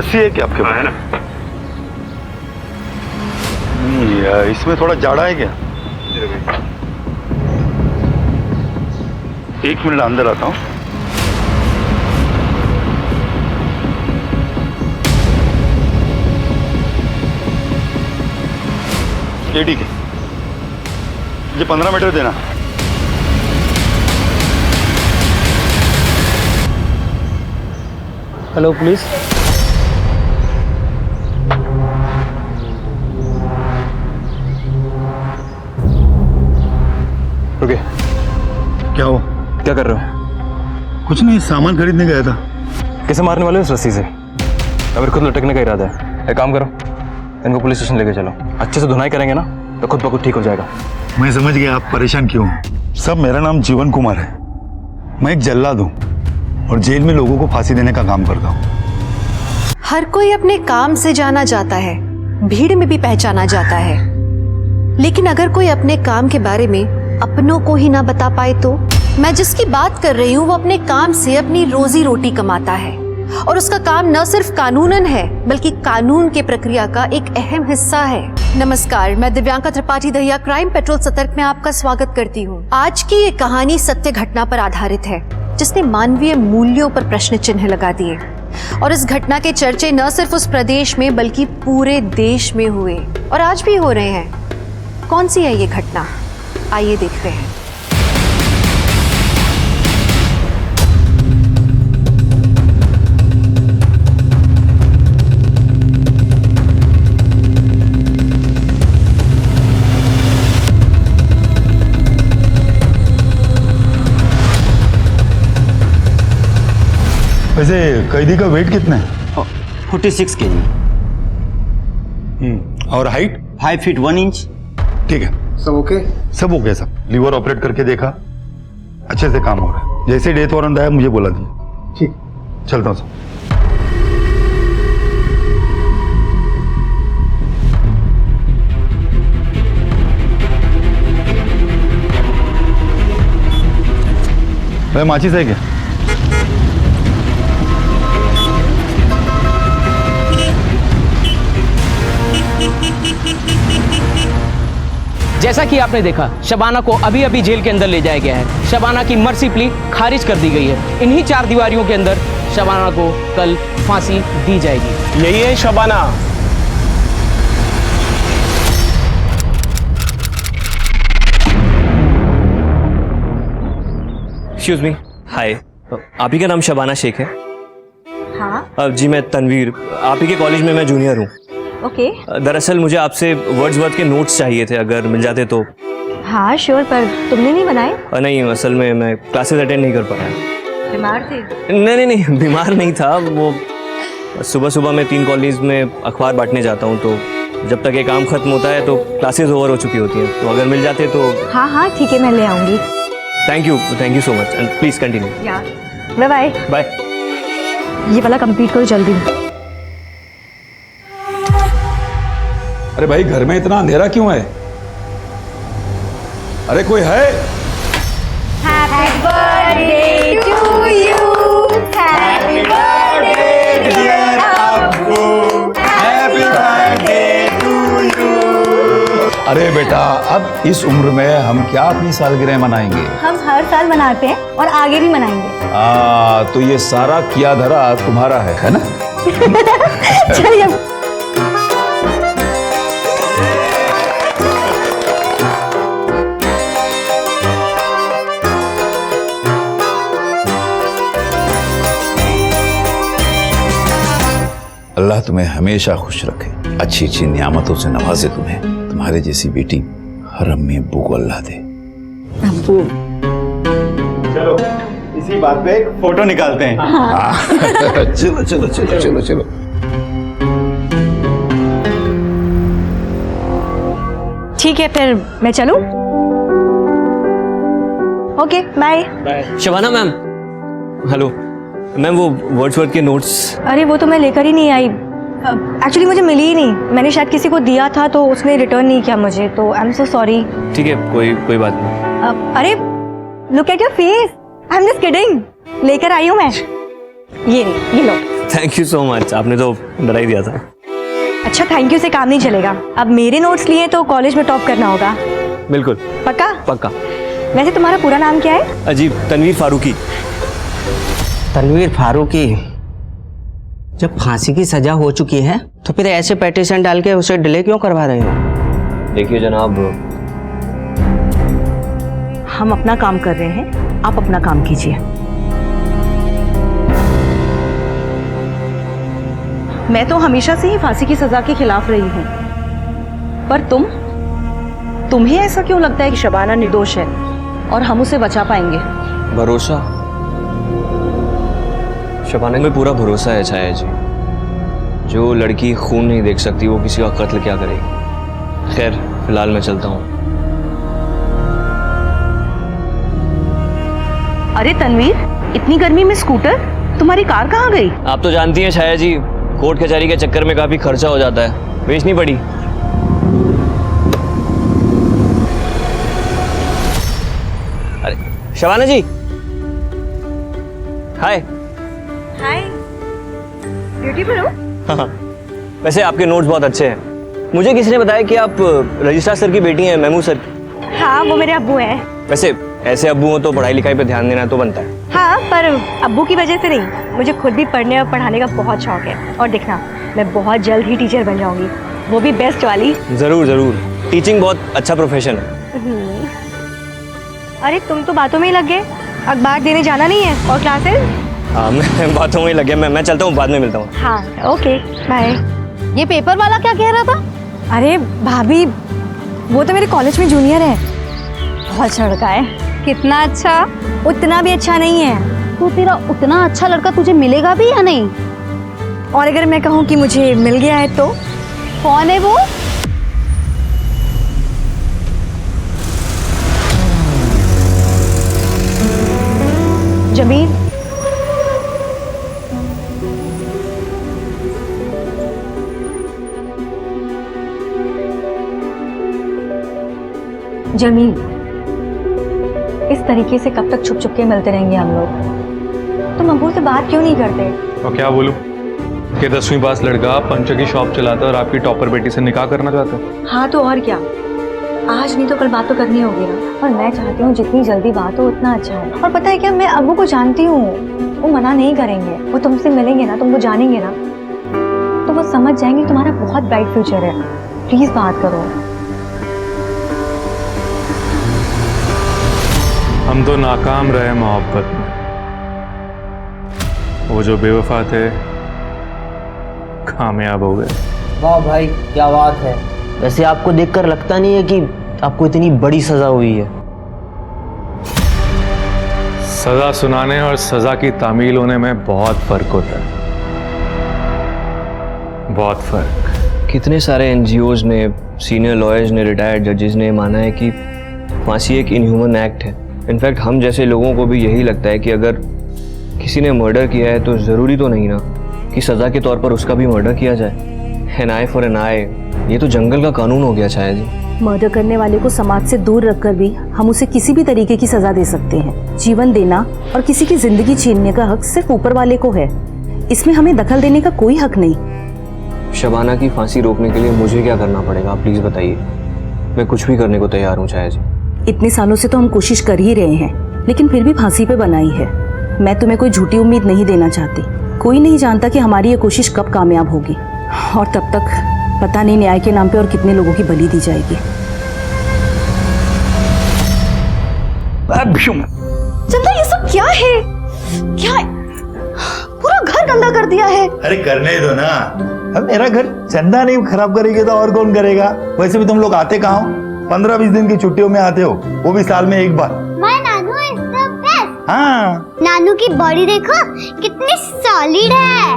रस्सी है क्या आपके पास? है ना। नहीं, इसमें थोड़ा जाड़ा है क्या? एक मिनट अंदर आता हूँ। ये ठीक है, मुझे 15 मीटर देना। Hello police. रुके। क्या हो? क्या कर रहे हो? कुछ नहीं, सामान खरीदने गया था। कैसे मारने वाले हो इस रस्सी से? अगर खुद लटकने का इरादा है, एक काम करो, इनको पुलिस स्टेशन लेके चलो। अच्छे से धुनाई करेंगे ना तो खुद ब खुद ठीक हो जाएगा। मैं समझ गया आप परेशान क्यों। सब, मेरा नाम जीवन कुमार है। मैं एक जल्लाद हूँ और जेल में लोगों को फांसी देने का काम करता हूँ। हर कोई अपने काम से जाना जाता है, भीड़ में भी पहचाना जाता है, लेकिन अगर कोई अपने काम के बारे में अपनों को ही ना बता पाए तो? मैं जिसकी बात कर रही हूँ वो अपने काम से अपनी रोजी रोटी कमाता है और उसका काम न सिर्फ कानूनन है बल्कि कानून के प्रक्रिया का एक अहम हिस्सा है। नमस्कार, मैं दिव्यांका त्रिपाठी दहिया क्राइम पेट्रोल सतर्क में आपका स्वागत करती हूँ। आज की ये कहानी सत्य घटना पर आधारित है जिसने मानवीय मूल्यों पर प्रश्न चिन्ह लगा दिए और इस घटना के चर्चे न सिर्फ उस प्रदेश में बल्कि पूरे देश में हुए और आज भी हो रहे हैं। कौन सी है ये घटना, आइए देखते हैं। वैसे कैदी का वेट कितना है? 46 kg। और हाइट? 5 feet 1 inch. ठीक है, सब ओके? सब हो गया। सब लीवर ऑपरेट करके देखा, अच्छे से काम हो रहा है। जैसे डेथ वारंट आया मुझे बोला दिया। ठीक, चलता हूँ। भाई माचिस है क्या? जैसा कि आपने देखा, शबाना को अभी अभी जेल के अंदर ले जाया गया है। शबाना की मर्सी प्ली खारिज कर दी गई है। इन्हीं 4 दीवारियों के अंदर शबाना को कल फांसी दी जाएगी। यही है शबाना। Excuse me. हाय, आप ही का नाम शबाना शेख है? हाँ। जी मैं तनवीर, आप ही के कॉलेज में मैं जूनियर हूँ। ओके। दरअसल मुझे आपसे वर्ड्सवर्थ के नोट्स चाहिए थे, अगर मिल जाते तो। हाँ श्योर, पर तुमने नहीं बनाए? नहीं, असल में मैं क्लासेस अटेंड नहीं कर पाया। बीमार थे? नहीं, बीमार नहीं था। वो सुबह सुबह मैं 3 कॉलेज में अखबार बांटने जाता हूँ, तो जब तक ये काम खत्म होता है तो क्लासेस ओवर हो चुकी होती हैं। तो अगर मिल जाते तो। हाँ हाँ ठीक है, मैं ले आऊँगी। Thank you so much and please continue. Bye bye. Bye. ये वाला कंप्लीट करो जल्दी। अरे भाई, घर में इतना अंधेरा क्यों है? अरे कोई है? Happy birthday to you, happy birthday dear अब्बू, हैप्पी बर्थडे टू यू। अरे बेटा, अब इस उम्र में हम क्या अपनी सालगिरह मनाएंगे? हम हर साल मनाते हैं और आगे भी मनाएंगे। तो ये सारा किया धरा तुम्हारा है ना? चलिए। अल्लाह तुम्हें हमेशा खुश रखे, अच्छी अच्छी नियामतों से नवाजे तुम्हें। तुम्हारे जैसी बेटी हर अम्मी अब्बू को अल्लाह दे। अब्बू। चलो इसी बात पे एक फोटो निकालते हैं। हाँ। चलो चलो चलो चलो चलो। ठीक है, फिर मैं चलूं? Okay bye. Shabana ma'am, hello ma'am, वो वर्ड्सवर्थ के नोट्स। अरे वो तो मैं लेकर ही नहीं आई। एक्चुअली मुझे मिली ही नहीं। मैंने शायद किसी को दिया था तो उसने रिटर्न नहीं किया मुझे, तो आई एम सो सॉरी। ठीक है, कोई बात नहीं। अरे look at your face, I am just kidding. लेकर आई हूँ मैं। ये लो। थैंक यू सो मच, आपने तो डरा ही दिया था। अच्छा थैंक यू से काम नहीं चलेगा, अब मेरे नोट्स लिए तो कॉलेज में टॉप करना होगा। बिल्कुल पक्का? पक्का। वैसे तुम्हारा पूरा नाम क्या है? अजीब, तनवीर फारूकी। तनवीर फारूकी, जब फांसी की सजा हो चुकी है तो फिर ऐसे पेटिशन डाल के उसे डिले क्यों करवा रहे हो? देखिए जनाब, हम अपना काम कर रहे हैं, आप अपना काम कीजिए। मैं तो हमेशा से ही फांसी की सजा के खिलाफ रही हूं, पर तुम्हें ऐसा क्यों लगता है कि शबाना निर्दोष है और हम उसे बचा पाएंगे? भरोसा, शबाना में पूरा भरोसा है छाया जी। जो लड़की खून नहीं देख सकती वो किसी का कत्ल क्या करेगी। खैर फिलहाल मैं चलता हूँ। अरे तनवीर, इतनी गर्मी में स्कूटर, तुम्हारी कार कहाँ गई? आप तो जानती हैं छाया जी, कोर्ट कचहरी के चक्कर में काफी खर्चा हो जाता है, बेचनी पड़ी। अरे शबाना जी, हाय। हाय, ब्यूटीफुल हो। हाँ, वैसे आपके नोट्स बहुत अच्छे हैं। मुझे किसी ने बताया कि आप रजिस्ट्रार सर की बेटी हैं, महमूद सर। हाँ वो मेरे अब्बू हैं। वैसे ऐसे अब्बू हो तो पढ़ाई लिखाई पे ध्यान देना तो बनता है। हाँ पर अब्बू की वजह से नहीं, मुझे खुद भी पढ़ने और पढ़ाने का बहुत शौक है। और देखना, मैं बहुत जल्द ही टीचर बन जाऊंगी, वो भी बेस्ट वाली। जरूर जरूर, टीचिंग बहुत अच्छा प्रोफेशन है। अरे तुम तो बातों में ही लग गए, अखबार देने जाना नहीं है और क्लासेस? हाँ मैं बातों में ही लग गया, मैं चलता हूँ, बाद में मिलता हूँ। हाँ ओके बाय। ये पेपर वाला क्या कह रहा था? अरे भाभी, वो तो मेरे कॉलेज में जूनियर है, बहुत अच्छा लड़का है। कितना अच्छा? उतना भी अच्छा नहीं है। तो तेरा उतना अच्छा लड़का तुझे मिलेगा भी या नहीं? और अगर मैं कहूँ कि मुझे मिल गया है तो? कौन है वो? जमील, जमील, इस तरीके से कब तक छुप छुप के मिलते रहेंगे हम लोग? तुम अब्बू से बात क्यों नहीं करते? और क्या बोलूं कि 10वीं पास लड़का पंचर की शॉप चलाता है और आपकी टॉपर बेटी से निकाह करना चाहता है। हाँ तो और क्या, आज नहीं तो कल बात तो करनी होगी ना। और मैं चाहती हूँ जितनी जल्दी बात हो उतना अच्छा है। और पता है क्या, मैं अब्बू को जानती हूँ, वो मना नहीं करेंगे। वो तुमसे मिलेंगे ना, तुमको जानेंगे ना, तो वो समझ जाएंगे तुम्हारा बहुत ब्राइट फ्यूचर है। प्लीज बात करो। हम तो नाकाम रहे मोहब्बत में, वो जो बेवफा थे कामयाब हो गए। वाह भाई क्या बात है। वैसे आपको देखकर लगता नहीं है कि आपको इतनी बड़ी सजा हुई है? सजा सुनाने और सजा की तामील होने में बहुत फर्क होता है, बहुत फर्क। कितने सारे एनजीओज ने, सीनियर लॉयर्स ने, रिटायर्ड जजेस ने माना है कि फांसी एक इनह्यूमन एक्ट है। इनफैक्ट हम जैसे लोगों को भी यही लगता है कि अगर किसी ने मर्डर किया है तो ज़रूरी तो नहीं ना कि सज़ा के तौर पर उसका भी मर्डर किया जाए। एन आई फॉर एन आई, ये तो जंगल का कानून हो गया शायद जी। मर्डर करने वाले को समाज से दूर रखकर भी हम उसे किसी भी तरीके की सजा दे सकते हैं। जीवन देना और किसी की जिंदगी छीनने का हक सिर्फ ऊपर वाले को है, इसमें हमें दखल देने का कोई हक नहीं। शबाना की फांसी रोकने के लिए मुझे क्या करना पड़ेगा, प्लीज़ बताइए। मैं कुछ भी करने को तैयार हूँ छाया जी। इतने सालों से तो हम कोशिश कर ही रहे हैं, लेकिन फिर भी फांसी पे बनाई है। मैं तुम्हें कोई झूठी उम्मीद नहीं देना चाहती। कोई नहीं जानता कि हमारी ये कोशिश कब कामयाब होगी, और तब तक पता नहीं न्याय के नाम पे और कितने लोगों की बलि दी जाएगी। चंदा ये सब क्या है? क्या है? पूरा घर गंदा कर दिया है। अरे करने दो ना, अब मेरा घर चंदा नहीं खराब करेगी तो और कौन करेगा? वैसे भी तुम लोग आते कहाँ हो? 15-20 दिन की छुट्टियों में आते हो, वो भी साल में एक बार। My nanu is the best. हाँ, नानू की बॉडी देखो कितनी सॉलिड है।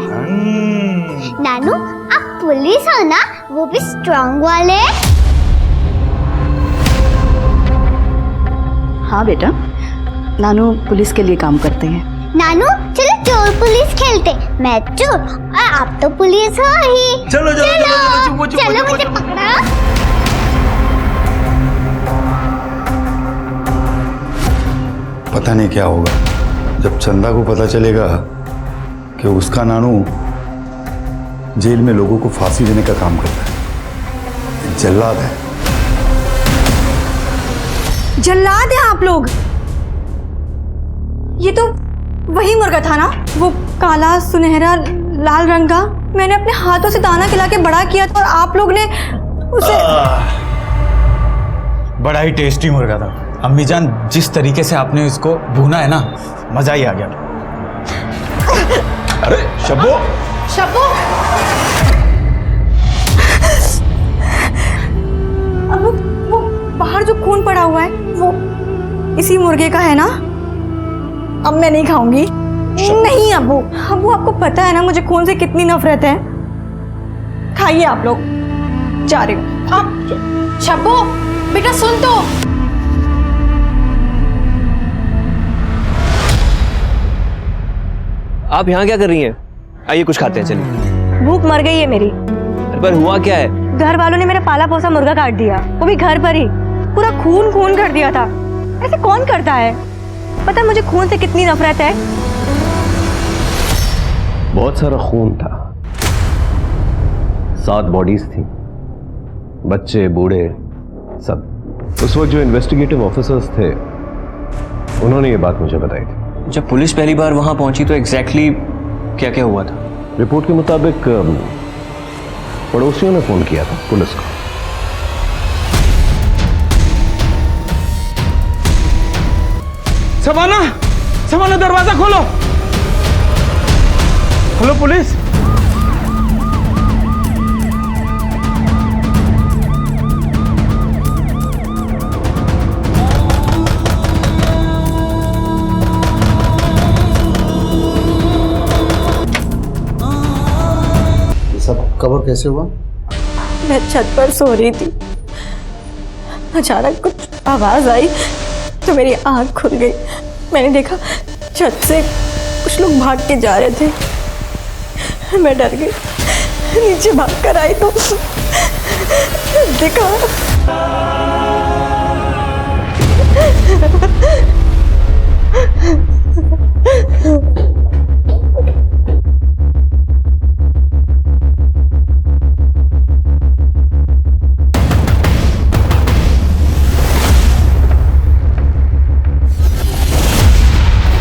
नानू आप पुलिस हो ना, वो भी स्ट्रांग वाले। हाँ बेटा, नानू पुलिस के लिए काम करते हैं। नानू चलो चोर पुलिस खेलते, मैं चोर और आप तो पुलिस हो ही। चलो चलो चलो, चलो, चलो मुझे पकड़ो। पता नहीं क्या होगा जब चंदा को पता चलेगा कि उसका नानू जेल में लोगों को फांसी देने का काम करता है, एक जल्लाद है। जल्लाद हैं आप लोग? ये तो वही मुर्गा था ना, वो काला सुनहरा लाल रंग का। मैंने अपने हाथों से दाना खिला के बड़ा किया था और आप लोग ने उसे। बड़ा ही टेस्टी मुर्गा था अम्मी जान, जिस तरीके से आपने इसको भूना है ना, मजा ही आ गया। अरे शब्बो, शब्बो, अब वो बाहर जो खून पड़ा हुआ है वो इसी मुर्गे का है ना? अब मैं नहीं खाऊंगी। नहीं अब्बू, अब्बू आपको पता है ना मुझे खून से कितनी नफरत है। खाइए आप लोग, जा रही हूँ। आप शब्बो बेटा सुन तो। आप यहाँ क्या कर रही हैं? आइए कुछ खाते हैं, चलिए। भूख मर गई है मेरी। पर हुआ क्या है? घर वालों ने मेरा पाला पोसा मुर्गा काट दिया, वो भी घर पर ही। पूरा खून खून कर दिया था। ऐसे कौन करता है? पता है मुझे खून से कितनी नफरत है। बहुत सारा खून था, 7 बॉडीज थी, बच्चे बूढ़े सब। उस वक्त जो इन्वेस्टिगेटिव ऑफिसर्स थे उन्होंने ये बात मुझे बताई थी। जब पुलिस पहली बार वहां पहुंची तो एग्जैक्टली क्या क्या हुआ था? रिपोर्ट के मुताबिक पड़ोसियों ने फोन किया था पुलिस को। शबाना, शबाना दरवाजा खोलो, खोलो पुलिस। सब कवर कैसे हुआ? मैं छत पर सो रही थी, अचानक कुछ आवाज आई तो मेरी आंख खुल गई। मैंने देखा छत से कुछ लोग भाग के जा रहे थे। मैं डर गई, नीचे भाग कर आई तो देखा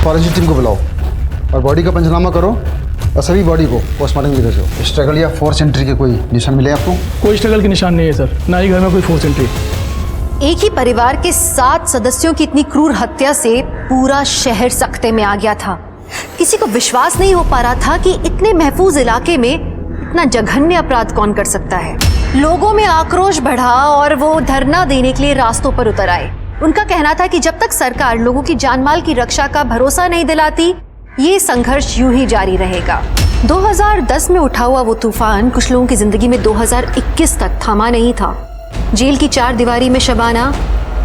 फॉरेंसिक टीम को बुलाओ और बॉडी का पंचनामा करो और सभी बॉडी को पोस्टमार्टम के लिए भेजो। स्ट्रगल या फोर्स एंट्री के कोई निशान मिले आपको? कोई स्ट्रगल के निशान नहीं है सर, ना ही घर में कोई फोर्स एंट्री। एक ही परिवार के 7 सदस्यों की इतनी क्रूर हत्या से पूरा शहर सख्ते में आ गया था। किसी को विश्वास नहीं हो पा रहा था कि इतने महफूज इलाके में इतना जघन्य अपराध कौन कर सकता है। लोगों में आक्रोश बढ़ा और वो धरना देने के लिए रास्तों पर उतर आए। उनका कहना था कि जब तक सरकार लोगों की जानमाल की रक्षा का भरोसा नहीं दिलाती, ये संघर्ष यूं ही जारी रहेगा। 2010 में उठा हुआ वो तूफान कुछ लोगों की जिंदगी में 2021 तक थमा नहीं था। जेल की 4 दीवारी में शबाना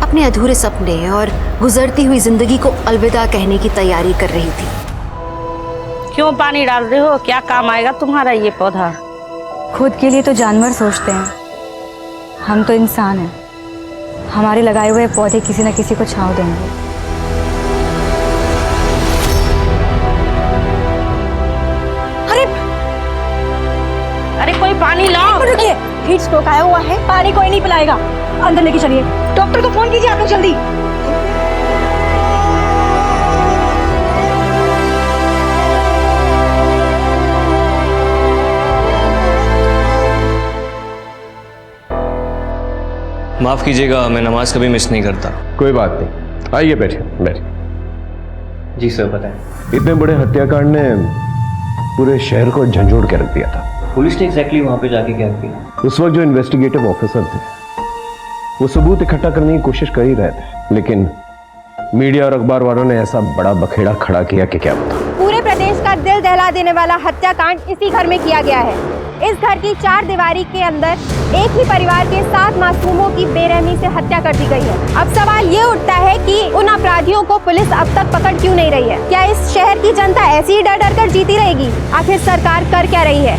अपने अधूरे सपने और गुजरती हुई जिंदगी को अलविदा कहने की तैयारी कर रही थी। क्यों पानी डाल रहे हो? क्या काम आएगा तुम्हारा ये पौधा? खुद के लिए तो जानवर सोचते हैं, हम तो इंसान हैं। हमारे लगाए हुए पौधे किसी न किसी को छांव देंगे। अरे कोई पानी लाओ। रुकिए, हीट स्ट्रोक आया हुआ है, पानी कोई नहीं पिलाएगा। अंदर लेके चलिए, डॉक्टर को फोन कीजिए आप लोग जल्दी। माफ कीजिएगा, मैं नमाज कभी मिस नहीं करता। कोई बात नहीं, आइए बैठिए बैठिए। जी सर बताएं। इतने बड़े हत्याकांड ने पूरे शहर को झंझोड़ के रख दिया था। पुलिस ने एग्जैक्टली वहां पे जाके क्या किया? उस वक्त जो इन्वेस्टिगेटिव ऑफिसर थे वो सबूत इकट्ठा करने की कोशिश कर ही रहे थे, लेकिन मीडिया और अखबार वालों ने ऐसा बड़ा बखेड़ा खड़ा किया कि क्या बता। पूरे प्रदेश का दिल दहला देने वाला हत्याकांड इसी घर में किया गया है। इस घर की 4 दीवारी के अंदर एक ही परिवार के 7 मासूमों की बेरहमी से हत्या कर दी गई है। अब सवाल ये उठता है कि उन अपराधियों को पुलिस अब तक पकड़ क्यों नहीं रही है? क्या इस शहर की जनता ऐसी ही डर डर कर जीती रहेगी? आखिर सरकार कर क्या रही है?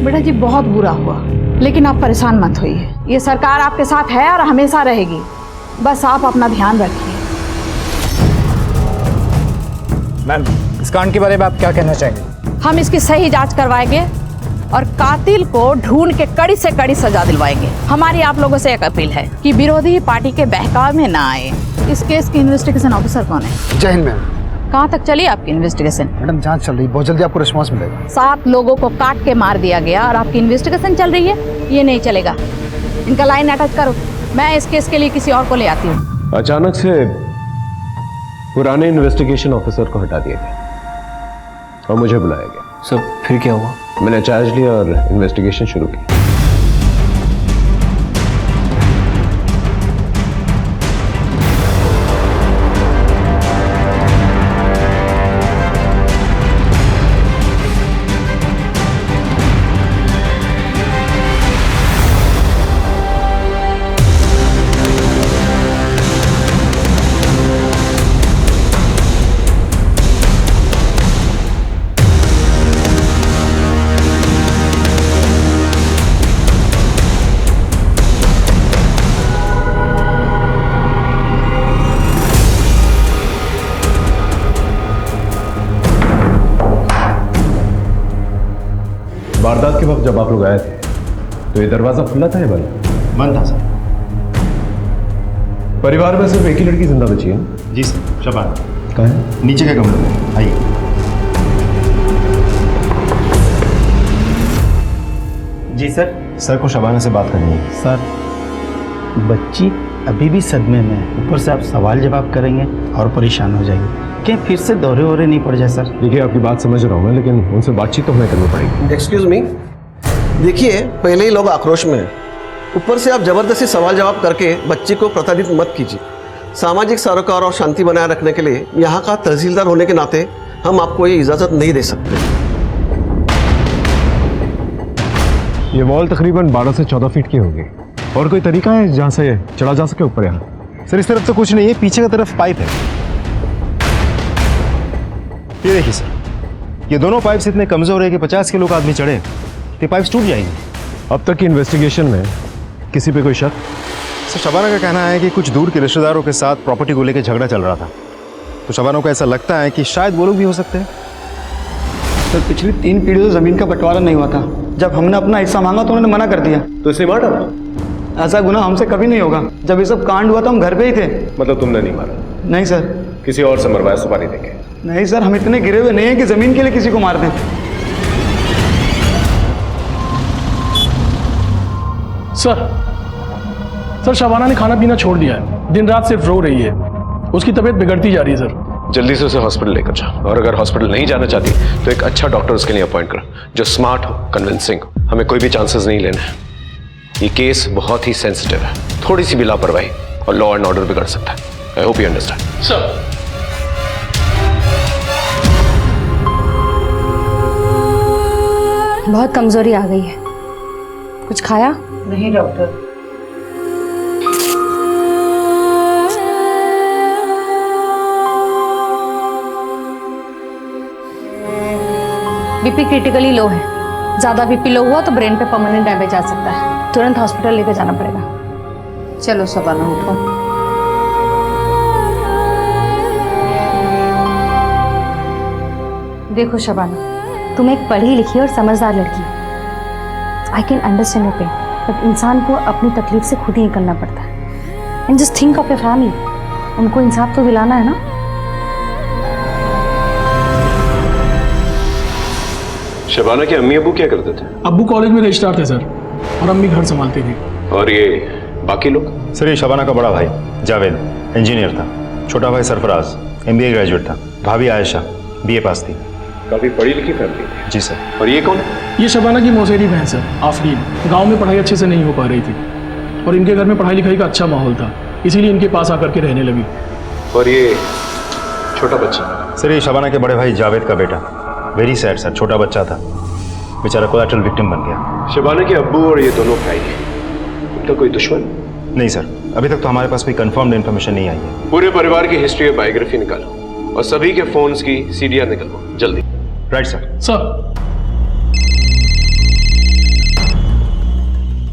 बेटा जी बहुत बुरा हुआ, लेकिन आप परेशान मत होइए। ये सरकार आपके साथ है और हमेशा रहेगी। बस आप अपना ध्यान रखिए। मैम, इस कांड के बारे में आप क्या कहना चाहेंगे? हम इसकी सही जांच करवाएंगे और कातिल को ढूंढ के कड़ी से कड़ी सजा दिलवाएंगे। हमारी आप लोगों से एक अपील है कि विरोधी पार्टी के बहकाव में ना आए। इस केस की इन्वेस्टिगेशन ऑफिसर कौन है? जय हिंद मैम। कहाँ तक चली आपकी इन्वेस्टिगेशन? मैडम जांच चल रही, बहुत जल्दी आपको रिस्पांस मिलेगा। 7 लोगों को काट के मार दिया गया और आपकी इन्वेस्टिगेशन चल रही है, ये नहीं चलेगा। इनका लाइन अटैच करो, मैं इस केस के लिए किसी और को ले आती हूँ। अचानक से पुराने इन्वेस्टिगेशन ऑफिसर को हटा दिया गया और मुझे बुलाया गया। सब फिर क्या हुआ? मैंने चार्ज लिया और इन्वेस्टिगेशन शुरू की। वारदात के वक्त जब आप लोग आए थे तो ये दरवाजा खुला था या बंद था? सर, परिवार में सिर्फ एक ही लड़की जिंदा बची है। जी सर, शबाना। कहाँ है? नीचे के कमरे में, आइए। जी सर। सर को शबाना से बात करनी है। सर, बच्ची अभी भी सदमे में है, ऊपर से आप सवाल जवाब करेंगे और परेशान हो जाएंगे। क्या फिर से दौरे वोरे नहीं पड़ जाए? सर देखिए, आपकी बात समझ रहा हूँ मैं, लेकिन उनसे बातचीत तो हमें करनी पड़ेगी। एक्सक्यूज मी, देखिए पहले ही लोग आक्रोश में हैं, ऊपर से आप जबरदस्ती सवाल जवाब करके बच्ची को प्रताड़ित मत कीजिए। सामाजिक सरोकार और शांति बनाए रखने के लिए यहाँ का तहसीलदार होने के नाते हम आपको ये इजाज़त नहीं दे सकते। ये वॉल तकरीबन 12 से 14 फीट की होगी। और कोई तरीका है जहाँ से चढ़ा जा सके ऊपर? यहाँ सर, इस तरफ तो कुछ नहीं है, पीछे की तरफ पाइप है। ये देखिए सर, ये दोनों पाइप्स इतने कमजोर है कि 50 किलो का आदमी चढ़े तो पाइप्स टूट जाएंगे। अब तक की इन्वेस्टिगेशन में किसी पे कोई शक? सर, शबाना का कहना है कि कुछ दूर के रिश्तेदारों के साथ प्रॉपर्टी को लेकर झगड़ा चल रहा था, तो शबाना को ऐसा लगता है कि शायद वो लोग भी हो सकते हैं। सर, पिछली 3 पीढ़ियों से ज़मीन का बंटवारा नहीं हुआ था। जब हमने अपना हिस्सा मांगा तो उन्होंने मना कर दिया। तो इसने मार डाला? ऐसा गुनाह हमसे कभी नहीं होगा। जब ये सब कांड हुआ था हम घर पे ही थे। मतलब तुमने नहीं मारा? नहीं सर। किसी और से मरवाया सुपारी देके? नहीं सर, हम इतने गिरे हुए नहीं हैं कि जमीन के लिए किसी को मार दें। सर, शबाना ने खाना पीना छोड़ दिया है, दिन रात सिर्फ रो रही है, उसकी तबीयत बिगड़ती जा रही है। सर, जल्दी से उसे हॉस्पिटल लेकर जाओ, और अगर हॉस्पिटल नहीं जाना चाहती तो एक अच्छा डॉक्टर उसके लिए अपॉइंट करो, जो स्मार्ट हो, कन्विंसिंग हो। हमें कोई भी चांसेस नहीं लेने हैं। ये केस बहुत ही सेंसिटिव है, थोड़ी सी भी लापरवाही और लॉ एंड ऑर्डर बिगड़ सकता है। I hope you understand. Sir, बहुत कमजोरी आ गई है। कुछ खाया? नहीं डॉक्टर। बीपी क्रिटिकली लो है। ज्यादा बीपी लो हुआ तो ब्रेन पे परमानेंट डैमेज आ सकता है। तुरंत हॉस्पिटल लेकर जाना पड़ेगा। चलो शबाना, उठो। देखो शबाना, तुम एक पढ़ी लिखी और समझदार लड़की हो। I can understand your pain, but इंसान को अपनी तकलीफ से खुद ही निकलना पड़ता है। And just think of your family. उनको इंसाफ तो दिलाना है ना। शबाना के अम्मी अबू क्या करते थे? अब्बू कॉलेज में रजिस्ट्रार थे सर, और अम्मी घर संभालती थी। और ये बाकी लोग? सर, ये शबाना का बड़ा भाई जावेद इंजीनियर था, छोटा भाई सरफराज MBA ग्रेजुएट था, भाभी आयशा BA पास थी। काफी पढ़ी लिखी फैमिली थी। जी सर। और ये कौन है? ये शबाना की मौसेरी बहन सर, आफरीन। गांव में पढ़ाई अच्छे से नहीं हो पा रही थी और इनके घर में पढ़ाई लिखाई का अच्छा माहौल था, इसीलिए इनके पास आकर के रहने लगी। और ये छोटा बच्चा? सर, ये शबाना के बड़े भाई जावेद का बेटा। वेरी सैड सर, छोटा बच्चा था, बेचारा कोलैटरल विक्टिम बन गया। शबाना के अब्बू और ये दोनों भाई, उनका कोई दुश्मन? नहीं सर, अभी तक तो हमारे पास कोई कंफर्म्ड इन्फॉर्मेशन नहीं आई है। पूरे परिवार की हिस्ट्री और बायोग्राफी निकालो और सभी के फोन्स की CDR निकलवाओ जल्दी। Right sir. सर,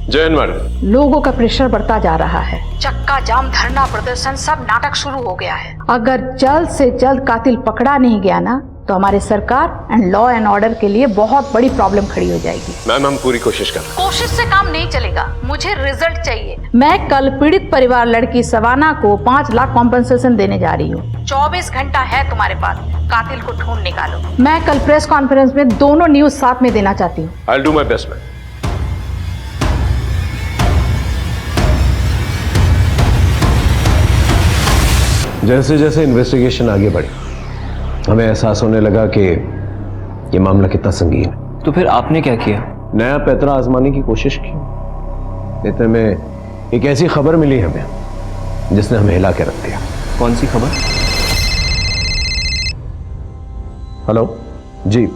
जयन मैडम। लोगों का प्रेशर बढ़ता जा रहा है। चक्का जाम, धरना प्रदर्शन, सब नाटक शुरू हो गया है। अगर जल्द से जल्द कातिल पकड़ा नहीं गया ना तो हमारे सरकार एंड लॉ एंड ऑर्डर के लिए बहुत बड़ी प्रॉब्लम खड़ी हो जाएगी। मैम हम पूरी कोशिश कर रहे हैं। कोशिश से काम नहीं चलेगा, मुझे रिजल्ट चाहिए। मैं कल पीड़ित परिवार लड़की सवाना को 5 लाख कॉम्पेंसेशन देने जा रही हूँ। 24 घंटा है तुम्हारे पास, कातिल को ढूंढ निकालो। मैं कल प्रेस कॉन्फ्रेंस में दोनों न्यूज साथ में देना चाहती हूँ। I'll do my best, ma'am. जैसे जैसे इन्वेस्टिगेशन आगे बढ़ी हमें एहसास होने लगा कि ये मामला कितना संगीन है। तो फिर आपने क्या किया? नया पैतरा आजमाने की कोशिश की। इतने में एक ऐसी खबर मिली हमें जिसने हमें हिला के रख दिया। कौन सी खबर? हेलो जी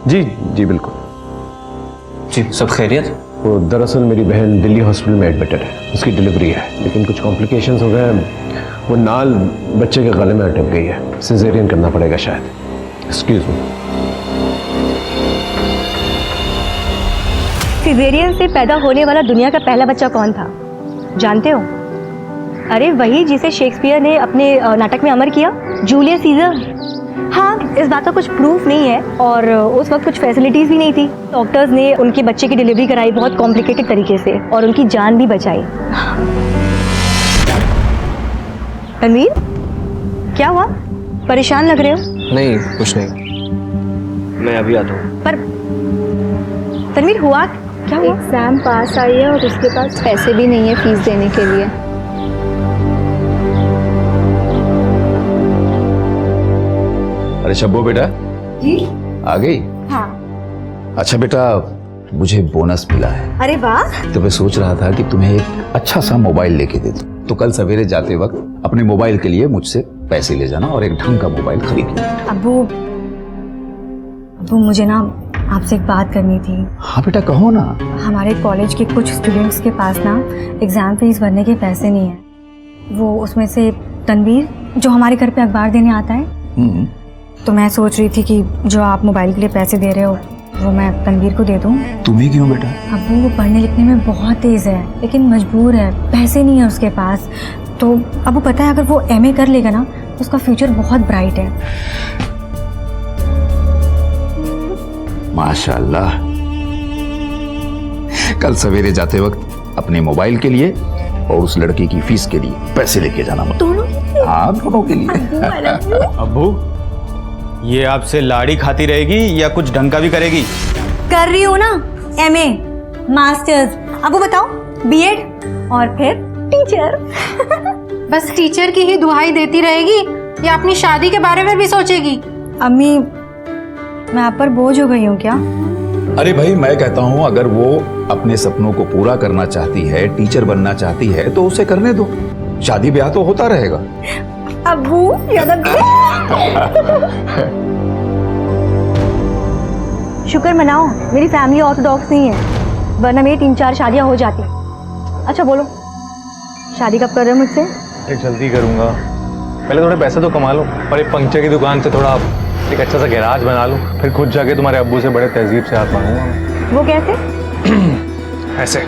जी जी बिल्कुल जी, सब खैरियत? वो दरअसल मेरी बहन दिल्ली हॉस्पिटल में एडमिटेड है, उसकी डिलीवरी है, लेकिन कुछ कॉम्प्लिकेशंस हो गए हैं। वो नाल बच्चे के गले में अटक गई है, सिजेरियन करना पड़ेगा शायद। Excuse me. सिजेरियन से पैदा होने वाला दुनिया का पहला बच्चा कौन था जानते हो? अरे वही जिसे शेक्सपियर ने अपने नाटक में अमर किया, जूलियस सीजर। हाँ, इस बात का कुछ प्रूफ नहीं है और उस वक्त कुछ फैसिलिटीज भी नहीं थी। डॉक्टर्स ने उनके बच्चे की डिलीवरी कराई बहुत कॉम्प्लिकेटेड तरीके से और उनकी जान भी बचाई। तनवीर, क्या हुआ? परेशान लग रहे हो? नहीं, कुछ नहीं, मैं अभी आता हूँ। पर तनवीर हुआ क्या? हुआ? एग्जाम पास आई है और उसके पास पैसे भी नहीं है फीस देने के लिए। अरे शब्बो बेटा जी आ गई? हाँ। अच्छा बेटा, मुझे बोनस मिला है। अरे वाह। तो मैं सोच रहा था कि तुम्हें एक अच्छा सा मोबाइल लेके दे दूं, तो कल सवेरे जाते वक्त अपने मोबाइल के लिए मुझसे पैसे ले जाना और एक ढंग का मोबाइल खरीद लेना। अब्बू मुझे ना आपसे एक बात करनी थी। हाँ बेटा कहो ना। हमारे कॉलेज के कुछ स्टूडेंट्स के पास ना एग्जाम फीस भरने के पैसे नहीं है। वो उसमें से तनवीर जो हमारे घर पे अखबार देने आता है, तो मैं सोच रही थी कि जो आप मोबाइल के लिए पैसे दे रहे हो वो मैं तनवीर को दे दूं। तुम्हें क्यों बेटा? अब्बू वो पढ़ने लिखने में बहुत तेज है लेकिन मजबूर है, पैसे नहीं है उसके पास। तो अब्बू पता है अगर वो एमए कर लेगा ना तो उसका फ्यूचर बहुत ब्राइट है। माशाल्लाह। कल सवेरे जाते वक्त अपने मोबाइल के लिए और उस लड़की की फीस के लिए पैसे लेके जाना। दोनों? हाँ दोनों के लिए। अब्बू ये आपसे लाड़ी खाती रहेगी या कुछ ढंग का भी करेगी? कर रही हूँ ना, एमए, मास्टर्स, अब वो बताओ बीएड और फिर टीचर। बस टीचर की ही दुहाई देती रहेगी या अपनी शादी के बारे में भी सोचेगी? अम्मी मैं आप पर बोझ हो गई हूँ क्या? अरे भाई मैं कहता हूँ अगर वो अपने सपनों को पूरा करना चाहती है, टीचर बनना चाहती है तो उसे करने दो, शादी ब्याह तो होता रहेगा। अब्बू शुक्र मनाओ मेरी फैमिली ऑर्थोडॉक्स नहीं है, वरना मेरी 3-4 शादियां हो जाती। अच्छा बोलो शादी कब कर रहे हो मुझसे? जल्दी करूंगा, पहले थोड़े पैसे तो कमा लो और एक पंक्चर की दुकान से थोड़ा एक अच्छा सा गैराज बना लो, फिर खुद जाके तुम्हारे अब्बू से बड़े तहजीब से हाथ मांगूंगा। वो कैसे? ऐसे।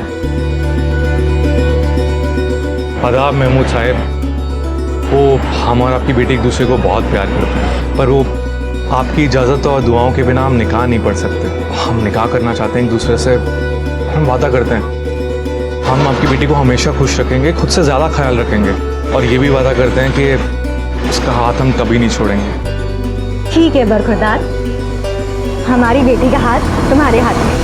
आदाब महमूद साहब, वो हम और आपकी बेटी एक दूसरे को बहुत प्यार करते हैं, पर वो आपकी इजाज़त और दुआओं के बिना हम निकाह नहीं पढ़ सकते। हम निकाह करना चाहते हैं एक दूसरे से, हम वादा करते हैं हम आपकी बेटी को हमेशा खुश रखेंगे, खुद से ज़्यादा ख्याल रखेंगे और ये भी वादा करते हैं कि उसका हाथ हम कभी नहीं छोड़ेंगे। ठीक है बरखुरदार, हमारी बेटी का हाथ तुम्हारे हाथ में।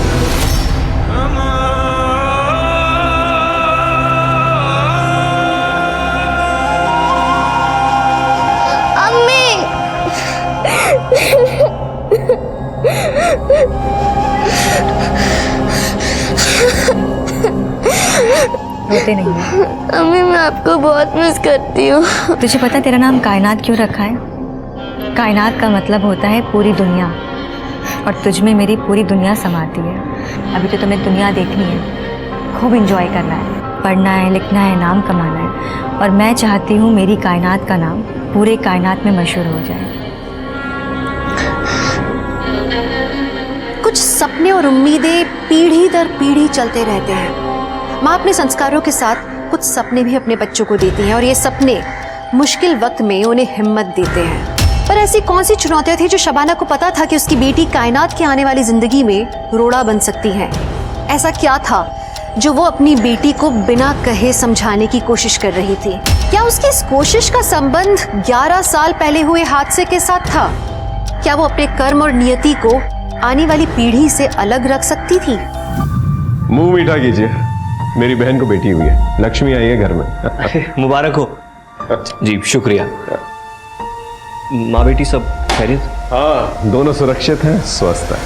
रोते नहीं है। अम्मी मैं आपको बहुत मिस करती हूँ। तुझे पता तेरा नाम कायनात क्यों रखा है? कायनात का मतलब होता है पूरी दुनिया, और तुझ में मेरी पूरी दुनिया समाती है। अभी तो तुम्हें दुनिया देखनी है, खूब एंजॉय करना है, पढ़ना है, लिखना है, नाम कमाना है, और मैं चाहती हूँ मेरी कायनात का नाम पूरे कायनात में मशहूर हो जाए। कुछ सपने और उम्मीदें पीढ़ी दर पीढ़ी चलते रहते हैं। माँ अपने संस्कारों के साथ कुछ सपने भी अपने बच्चों को देती हैं और ये सपने मुश्किल वक्त में उन्हें हिम्मत देते हैं। पर ऐसी कौन सी चुनौतियां थी जो शबाना को पता था कि उसकी बेटी कायनात की आने वाली जिंदगी में रोड़ा बन सकती है? ऐसा क्या था जो वो अपनी बेटी को बिना कहे समझाने की कोशिश कर रही थी? क्या उसकी इस कोशिश का संबंध 11 साल पहले हुए हादसे के साथ था? क्या वो अपने कर्म और नियति को आने वाली पीढ़ी से अलग रख सकती थी? मुंह मीठा कीजिए, मेरी बहन को बेटी हुई है, लक्ष्मी आई है घर में। मुबारक हो जी। शुक्रिया। माँ बेटी सब खैरियत? हाँ, दोनों सुरक्षित हैं, स्वस्थ हैं।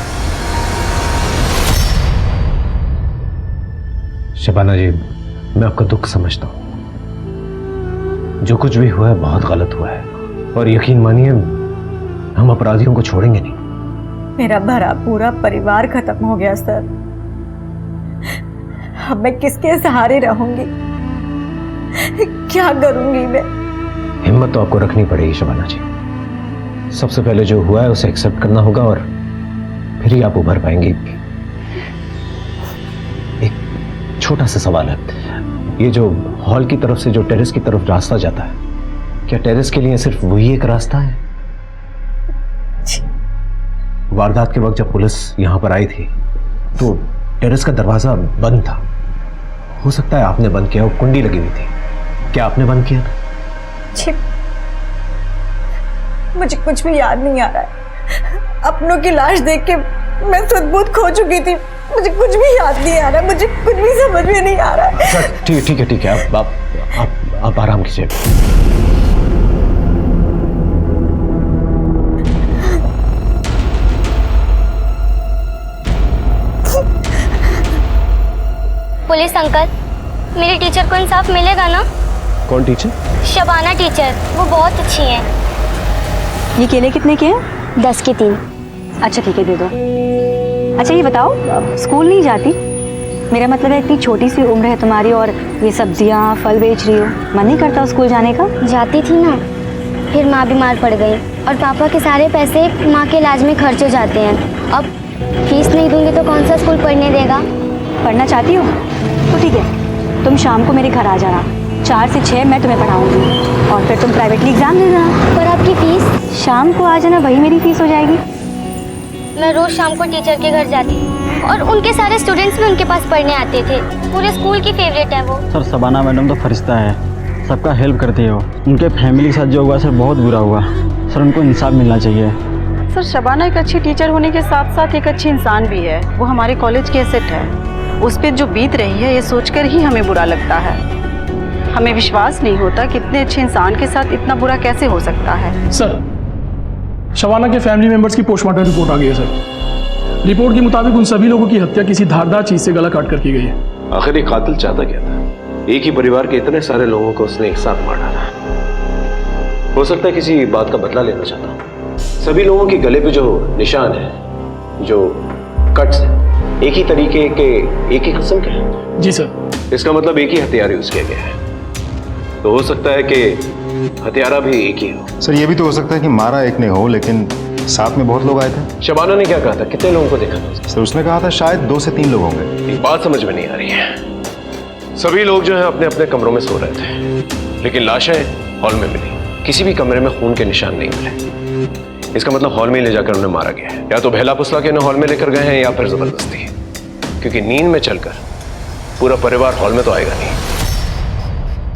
शबाना जी, मैं आपका दुख समझता हूँ। जो कुछ भी हुआ है बहुत गलत हुआ है, और यकीन मानिए हम अपराधियों को छोड़ेंगे नहीं। मेरा भरा पूरा परिवार खत्म हो गया सर। अब मैं किसके सहारे रहूंगी? क्या करूंगी मैं? हिम्मत तो आपको रखनी पड़ेगी शबाना जी। सबसे पहले जो हुआ है उसे एक्सेप्ट करना होगा, और फिर ही आप उभर पाएंगे। एक छोटा सा सवाल है, ये जो हॉल की तरफ से जो टेरेस की तरफ रास्ता जाता है, क्या टेरेस के लिए सिर्फ वही एक रास्ता है? वारदात के वक्त जब पुलिस यहां पर आई थी तो टेरेस का दरवाजा बंद था। हो सकता है आपने बंद किया हो, कुंडी लगी हुई थी। क्या आपने बंद किया था? मुझे कुछ भी याद नहीं आ रहा है। अपनों की लाश देख के मैं सुध-बुध खो चुकी थी। मुझे कुछ भी याद नहीं आ रहा है, मुझे कुछ भी समझ में नहीं आ रहा है। ठीक है, आप आराम कीजिए। पुलिस अंकल, मेरी टीचर को इंसाफ मिलेगा ना? कौन टीचर? शबाना टीचर, वो बहुत अच्छी हैं। ये केले कितने के हैं? 10 के 3। अच्छा ठीक है, दे दो। अच्छा ये बताओ, स्कूल नहीं जाती? मेरा मतलब है इतनी छोटी सी उम्र है तुम्हारी और ये सब्जियां फल बेच रही हो, मन नहीं करता स्कूल जाने का? जाती थी ना, फिर माँ बीमार पड़ गई और पापा के सारे पैसे माँ के इलाज में खर्च हो जाते हैं। अब फीस नहीं दूंगी तो कौन सा स्कूल पढ़ने देगा? पढ़ना चाहती हो तो ठीक है, तुम शाम को मेरे घर आ जाना। 4 से 6 मैं तुम्हें पढ़ाऊंगी और फिर तुम प्राइवेटली एग्जाम दे देना। पर आपकी फीस? शाम को आ जाना, वही मेरी फीस हो जाएगी। मैं रोज शाम को टीचर के घर जाती और उनके सारे स्टूडेंट्स भी उनके पास पढ़ने आते थे। पूरे स्कूल की फेवरेट है वो। सर शबाना मैडम तो फरिश्ता है, सबका हेल्प करती है वो। उनके फैमिली के साथ जो हुआ सर बहुत बुरा हुआ। सर उनको इंसाफ मिलना चाहिए। सर शबाना एक अच्छी टीचर होने के साथ साथ एक अच्छी इंसान भी है। वो हमारे कॉलेज की एसेट है। उस पर जो बीत रही है ये सोचकर ही हमें बुरा लगता है। हमें विश्वास नहीं होता कि इतने अच्छे इंसान के साथ इतना बुरा कैसे हो सकता है। सर, शबाना के फैमिली मेंबर्स की पोस्टमार्टम रिपोर्ट आ गई है सर। रिपोर्ट के मुताबिक उन सभी लोगों की हत्या किसी धारदार चीज से गला काट कर की गई है। आखिर ये कातिल चाहता क्या था? एक ही परिवार के इतने सारे लोगों को उसने एक साथ मार डाला। हो सकता है किसी बात का बदला लेना चाहता हूँ। सभी लोगों के गले पे जो निशान है, जो कट्स है, एक ही तरीके के, एक ही किस्म के हैं। जी सर। इसका मतलब एक ही हथियार यूज किया गया है। तो हो सकता है कि हथियारा भी एक ही हो। सर ये भी तो हो सकता है कि मारा एक ने हो, लेकिन साथ में बहुत लोग आए थे। शबाना ने क्या कहा था? कितने लोगों को देखा था? सर उसने कहा था शायद 2 से 3 लोग होंगे। एक बात समझ में नहीं आ रही है। सभी लोग जो हैं अपने अपने कमरों में सो रहे थे, लेकिन लाशें हॉल में मिली। किसी भी कमरे में खून के निशान नहीं मिले। इसका मतलब हॉल में ले जाकर उन्हें मारा गया है। या तो बहला फुसला के उन्हें हॉल में लेकर गए हैं या फिर जबरदस्ती। क्योंकि नींद में चलकर पूरा परिवार हॉल में तो आएगा नहीं।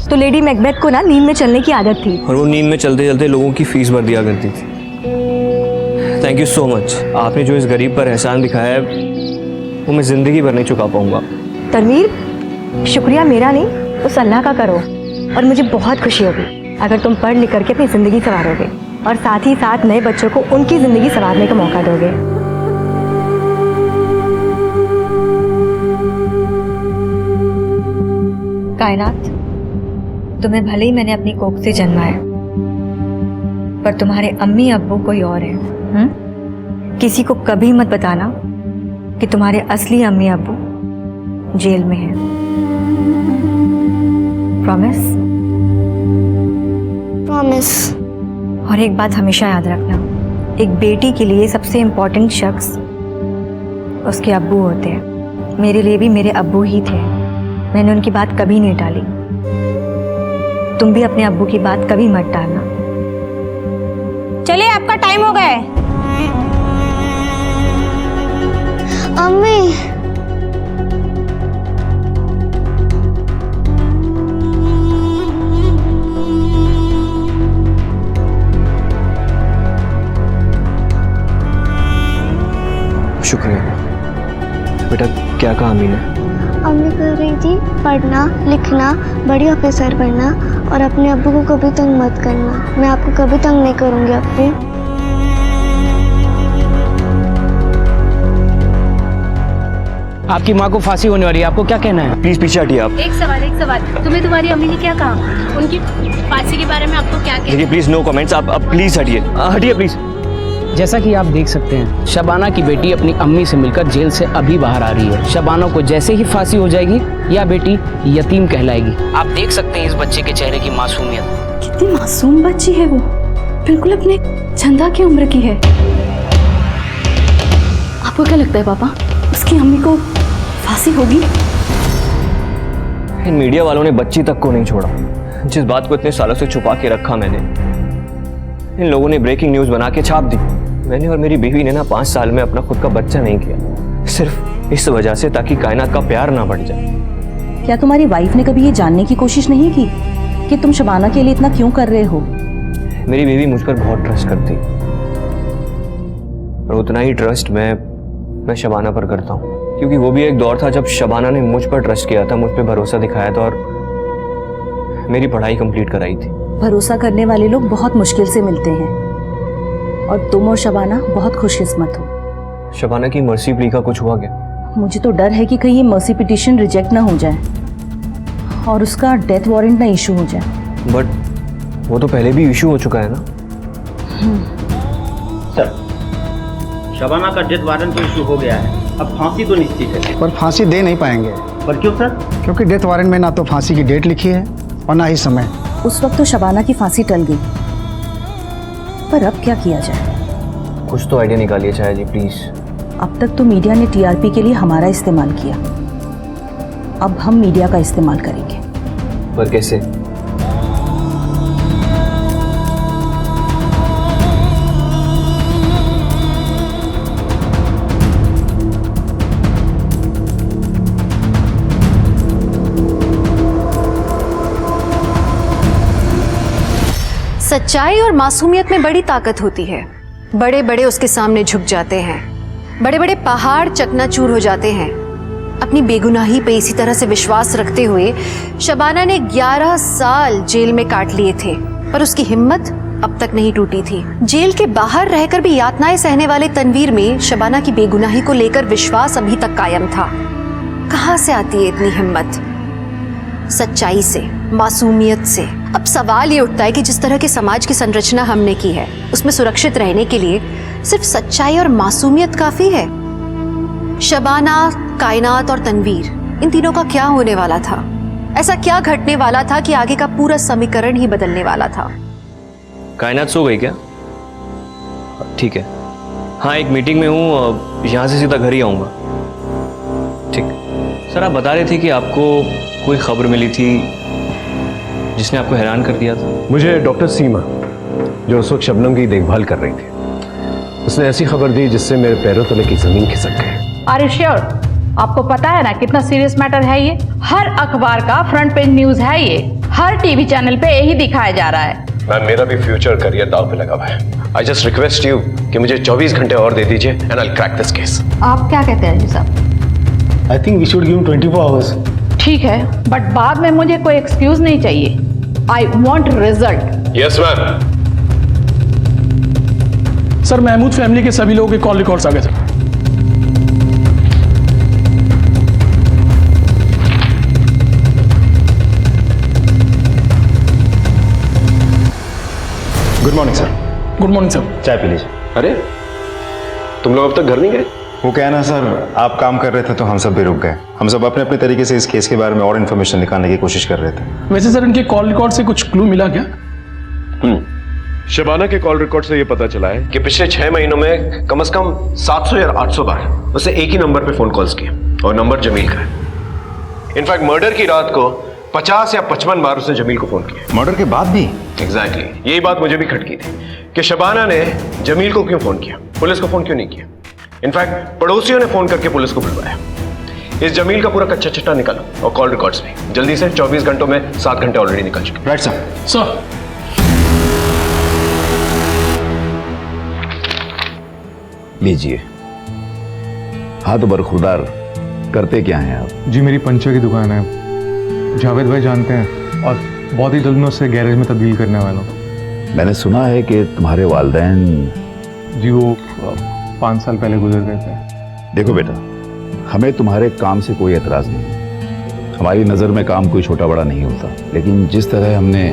तो लेडी मैकबेथ को ना नींद में चलने की आदत थी, और वो नींद में चलते चलते लोगों की फीस भर दिया करती थी। Thank you so much. आपने जो इस गरीब पर एहसान दिखाया है वो मैं जिंदगी भर नहीं चुका पाऊंगा। तनवीर, शुक्रिया मेरा नहीं उस अल्लाह का करो। और मुझे बहुत खुशी होगी अगर तुम पढ़ लिख करके अपनी जिंदगी संवारोगे और साथ ही साथ नए बच्चों को उनकी जिंदगी संवारने का मौका दोगे। कायनात, तुम्हें भले ही मैंने अपनी कोख से जन्मा है, पर तुम्हारे अम्मी अब्बू कोई और है। किसी को कभी मत बताना कि तुम्हारे असली अम्मी अब्बू जेल में हैं। प्रॉमिस? प्रॉमिस। और एक बात हमेशा याद रखना, एक बेटी के लिए सबसे इम्पोर्टेंट शख्स उसके अब्बू होते हैं। मेरे लिए भी मेरे अब्बू ही थे। मैंने उनकी बात कभी नहीं टाली। तुम भी अपने अब्बू की बात कभी मत टालना। चलिए आपका टाइम हो गया है। अम्मी शुक्रिया बेटा। क्या कहा अम्मी ने? अम्मी कह रही थी पढ़ना लिखना बड़ी ऑफिसर बनना और अपने अब्बू को कभी तंग मत करना। मैं आपको कभी तंग नहीं करूंगी अब्बी। आपकी माँ को फांसी होने वाली है, आपको क्या कहना है? प्लीज पीछे हटिए आप। एक सवाल तुम्हें तुम्हारी अम्मी ने क्या कहा? उनकी फांसी के बारे में आपको क्या कहना? देखिए प्लीज नो कमेंट्स। आप प्लीज हटिए, हटिए प्लीज। जैसा कि आप देख सकते हैं, शबाना की बेटी अपनी अम्मी से मिलकर जेल से अभी बाहर आ रही है। शबाना को जैसे ही फांसी हो जाएगी यह बेटी यतीम कहलाएगी। आप देख सकते हैं इस बच्चे के चेहरे की मासूमियत। कितनी मासूम बच्ची है वो, बिल्कुल अपने चंदा की उम्र की है। आपको क्या लगता है पापा, उसकी अम्मी को फांसी होगी? इन मीडिया वालों ने बच्ची तक को नहीं छोड़ा। जिस बात को इतने सालों से छुपा के रखा मैंने, इन लोगों ने ब्रेकिंग न्यूज बना के छाप दी। मैंने और मेरी बीवी ने ना 5 साल में अपना खुद का बच्चा नहीं किया, सिर्फ इस वजह से ताकि कायनात का प्यार ना बढ़ जाए। क्या तुम्हारी वाइफ ने कभी ये जानने की कोशिश नहीं की कि तुम शबाना के लिए इतना क्यों कर रहे हो? मेरी बीवी मुझ पर बहुत ट्रस्ट करती, और उतना ही ट्रस्ट मैं शबाना पर करता हूँ, क्योंकि वो भी एक दौर था जब शबाना ने मुझ पर ट्रस्ट किया था, मुझ पर भरोसा दिखाया था और मेरी पढ़ाई कंप्लीट कराई थी। भरोसा करने वाले लोग बहुत मुश्किल से मिलते हैं, और तुम और शबाना बहुत खुशकिस्मत हो। शबाना की मर्सी प्ली का कुछ हुआ क्या? मुझे तो डर है कि कहीं ये मर्सी पिटीशन रिजेक्ट ना हो जाए और उसका डेथ वारंट ना इशू हो जाए। बट वो तो पहले भी इशू हो चुका है ना। सर, शबाना का डेथ वारंट तो इशू हो गया है, अब फांसी तो निश्चित है। पर फांसी दे नहीं पाएंगे। पर क्यों सर? क्योंकि डेथ वारंट में ना तो फांसी की डेट लिखी है और ना ही समय। उस वक्त तो शबाना की फांसी टल गई, पर अब क्या किया जाए? कुछ तो आइडिया निकालिए चाहे जी प्लीज। अब तक तो मीडिया ने टीआरपी के लिए हमारा इस्तेमाल किया, अब हम मीडिया का इस्तेमाल करेंगे। पर कैसे? सच्चाई और मासूमियत में बड़ी ताकत होती है। बड़े बड़े उसके सामने झुक जाते हैं, बड़े बड़े पहाड़ चकनाचूर हो जाते हैं। अपनी बेगुनाही पे इसी तरह से विश्वास रखते हुए शबाना ने 11 साल जेल में काट लिए थे, पर उसकी हिम्मत अब तक नहीं टूटी थी। जेल के बाहर रहकर भी यातनाएं सहने वाले तनवीर में शबाना की बेगुनाही को लेकर विश्वास अभी तक कायम था। कहां से आती है इतनी हिम्मत? सच्चाई से, मासूमियत से। अब सवाल ये उठता है कि जिस तरह के समाज की संरचना हमने की है, उसमें सुरक्षित रहने के लिए सिर्फ सच्चाई और मासूमियत काफी है? शबाना, कायनात और तनवीर, इन तीनों का क्या होने वाला था? ऐसा क्या घटने वाला था कि आगे का पूरा समीकरण ही बदलने वाला था? कायनात सो गई क्या? ठीक है, हाँ एक मीटिंग में हूँ, यहाँ से सीधा घर ही आऊँगा। ठीक सर, आप बता रहे थे कि आपको कोई खबर मिली थी जिसने आपको हैरान कर दिया था। मुझे डॉक्टर सीमा, जो उस वक्त शबनम की देखभाल कर रही थी, उसने ऐसी खबर दी जिससे मेरे पैरों तले की जमीन खिसक गई। Are you sure? आपको पता है ना कितना सीरियस मैटर है ये? हर अखबार का फ्रंट पेज न्यूज है ये, हर टीवी चैनल पे यही दिखाया जा रहा है। मैम, मेरा भी फ्यूचर करियर दांव पे लगा हुआ है। आई जस्ट रिक्वेस्ट यू कि मुझे 24 घंटे और दे दीजिए and I will crack this case. आप क्या कहते हैं जी साहब? I think we should give 24 hours. ठीक है, बट बाद में मुझे कोई एक्सक्यूज नहीं चाहिए। I want result. Yes ma'am. Sir, Mahmood family के सभी लोगों के कॉल रिकॉर्ड्स आ गए sir. Good morning sir. Good morning sir. चाय पी लीजिए। अरे, तुम लोग अब तक घर नहीं गए? वो क्या है ना सर, आप काम कर रहे थे तो हम सब भी रुक गए। हम सब अपने अपने तरीके से इस केस के बारे में और इन्फॉर्मेशन निकालने की कोशिश कर रहे थे। वैसे सर, इनके कॉल रिकॉर्ड से कुछ क्लू मिला क्या? शबाना के कॉल रिकॉर्ड से ये पता चला है कि पिछले 6 महीनों में कम से कम 700 या 800 बार उसे एक ही नंबर पे फोन कॉल्स किए, और नंबर जमील का है। इनफैक्ट मर्डर की रात को 50 या 55 बार उसने जमील को फोन किया। मर्डर के बाद भी? एग्जैक्टली यही बात मुझे भी खटकी थी कि शबाना ने जमील को क्यों फोन किया, पुलिस को फोन क्यों नहीं किया। इनफैक्ट पड़ोसियों ने फोन करके पुलिस को बुलवाया। इस जमील का पूरा कच्चा चिट्ठा निकालो और कॉल रिकॉर्ड्स भी जल्दी से। 24 घंटों में 7 घंटे ऑलरेडी निकल चुके। Right sir. सर लीजिए। हाँ तो बरखुरदार, करते क्या हैं आप? जी मेरी पंचर की दुकान है, जावेद भाई जानते हैं, और बहुत ही जल्द मैं उससे गैरेज में तब्दील करने वाला हूँ। मैंने सुना है कि तुम्हारे वालिदैन। जी वो 5 साल पहले गुजर गए थे। देखो बेटा, हमें तुम्हारे काम से कोई एतराज़ नहीं। हमारी नज़र में काम कोई छोटा बड़ा नहीं होता, लेकिन जिस तरह हमने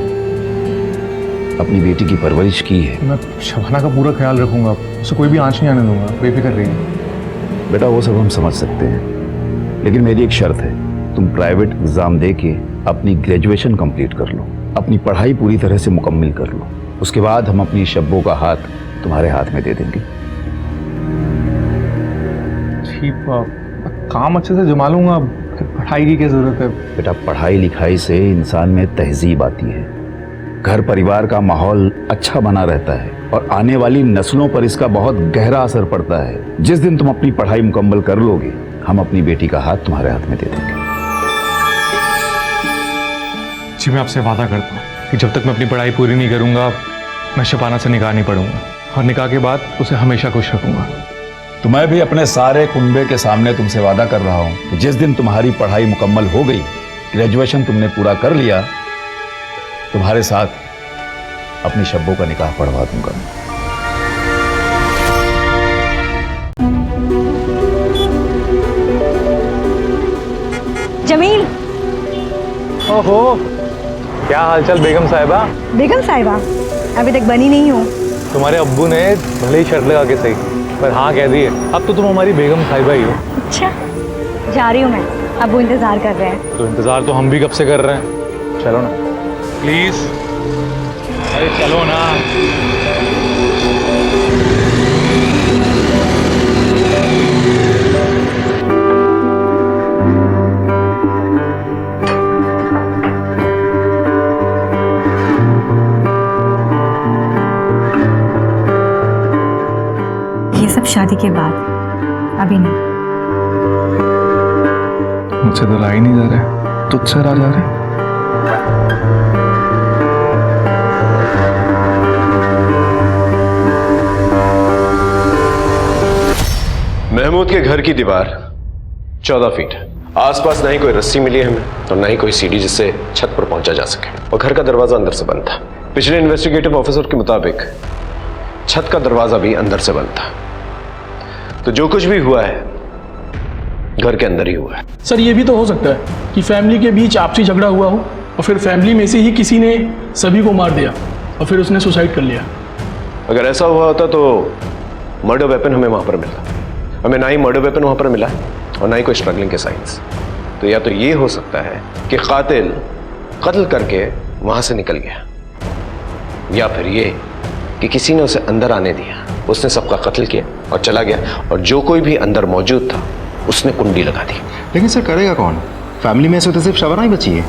अपनी बेटी की परवरिश की है। मैं शबाना का पूरा ख्याल रखूंगा, उसे कोई भी आंच नहीं आने दूंगा, बेफिक्र रहिए। बेटा वो सब हम समझ सकते हैं, लेकिन मेरी एक शर्त है, तुम प्राइवेट एग्ज़ाम दे के अपनी ग्रेजुएशन कंप्लीट कर लो, अपनी पढ़ाई पूरी तरह से मुकम्मल कर लो। उसके बाद हम अपनी शब्बों का हाथ तुम्हारे हाथ में दे देंगे। ठीक, काम अच्छे से जमा लूंगा, फिर पढ़ाई की क्या ज़रूरत है? बेटा पढ़ाई लिखाई से इंसान में तहजीब आती है, घर परिवार का माहौल अच्छा बना रहता है और आने वाली नस्लों पर इसका बहुत गहरा असर पड़ता है। जिस दिन तुम अपनी पढ़ाई मुकम्मल कर लोगे, हम अपनी बेटी का हाथ तुम्हारे हाथ में दे देंगे। जी मैं आपसे वादा करता हूँ कि जब तक मैं अपनी पढ़ाई पूरी नहीं करूंगा, मैं शबाना से निकाह नहीं पढ़ूंगा, और निकाह के बाद उसे हमेशा खुश रखूंगा। तो मैं भी अपने सारे कुनबे के सामने तुमसे वादा कर रहा हूँ कि जिस दिन तुम्हारी पढ़ाई मुकम्मल हो गई, ग्रेजुएशन तुमने पूरा कर लिया, तुम्हारे साथ अपनी शब्बों का निकाह पढ़वा दूंगा। जमील। ओहो, क्या हालचाल बेगम साहिबा? बेगम साहिबा अभी तक बनी नहीं हो। तुम्हारे अब्बू ने भले ही शर्त लगा के सही, पर हाँ कह दिए, अब तो तुम हमारी बेगम साहिबा ही हो। अच्छा, जा रही हूँ मैं, अब वो इंतजार कर रहे हैं। तो इंतजार तो हम भी कब से कर रहे हैं। चलो ना प्लीज, अरे चलो ना। ये सब शादी के बाद, अभी नहीं। मुझसे तो ला ही नहीं जा रहे, तुझसे रा जा रहे। महमूद के घर की दीवार 14 फीट है। आसपास ना ही कोई रस्सी मिली है हमें और ना ही कोई सीढ़ी जिससे छत पर पहुंचा जा सके, और घर का दरवाजा अंदर से बंद था। पिछले इन्वेस्टिगेटिव ऑफिसर के मुताबिक छत का दरवाजा भी अंदर से बंद था। तो जो कुछ भी हुआ है घर के अंदर ही हुआ है। सर ये भी तो हो सकता है कि फैमिली के बीच आपसी झगड़ा हुआ हो और फिर फैमिली में से ही किसी ने सभी को मार दिया और फिर उसने सुसाइड कर लिया। अगर ऐसा हुआ होता तो मर्डर वेपन हमें वहां पर मिलता। हमें ना ही मर्डर वेपन वहां पर मिला और ना ही कोई स्ट्रगलिंग के साइंस। तो या तो ये हो सकता है कि कातिल कत्ल करके वहां से निकल गया, या फिर ये कि किसी ने उसे अंदर आने दिया, उसने सबका कत्ल किया और चला गया, और जो कोई भी अंदर मौजूद था उसने कुंडी लगा दी। लेकिन सर करेगा कौन? फैमिली में से तो सिर्फ शबाना ही बची है।